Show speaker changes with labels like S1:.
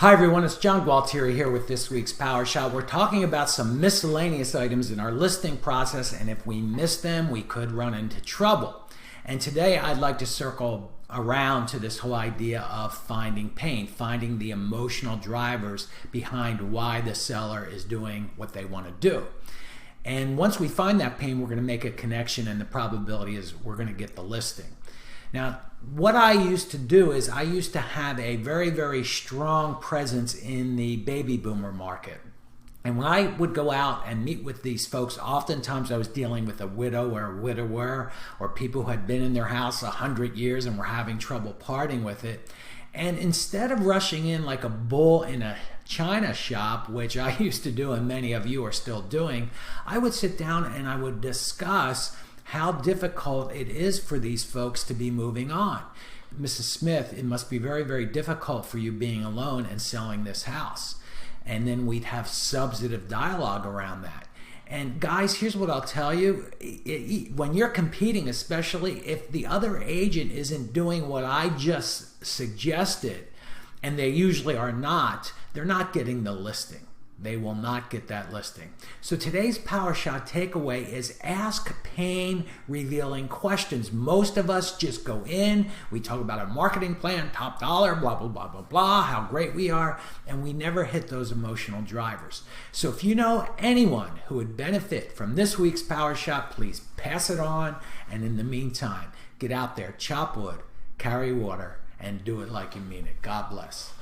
S1: Hi everyone, it's John Gualtieri here with this week's Power Shot. We're talking about some miscellaneous items in our listing process, and if we miss them, we could run into trouble. And today I'd like to circle around to this whole idea of finding pain, finding the emotional drivers behind why the seller is doing what they want to do. And once we find that pain, we're going to make a connection, and the probability is we're going to get the listing. Now, what I used to do is I used to have a very, very strong presence in the baby boomer market. And when I would go out and meet with these folks, oftentimes I was dealing with a widow or a widower or people who had been in their house 100 years and were having trouble parting with it. And instead of rushing in like a bull in a china shop, which I used to do and many of you are still doing, I would sit down and I would discuss how difficult it is for these folks to be moving on. Mrs. Smith, it must be very, very difficult for you being alone and selling this house. And then we'd have substantive dialogue around that. And guys, here's what I'll tell you. When you're competing, especially if the other agent isn't doing what I just suggested, and they usually are not, they're not getting the listing. They will not get that listing. So today's Power Shot takeaway is ask pain revealing questions. Most of us just go in, we talk about our marketing plan, top dollar, blah, blah, blah, blah, blah, how great we are, and we never hit those emotional drivers. So if you know anyone who would benefit from this week's Power Shot, please pass it on. And in the meantime, get out there, chop wood, carry water, and do it like you mean it. God bless.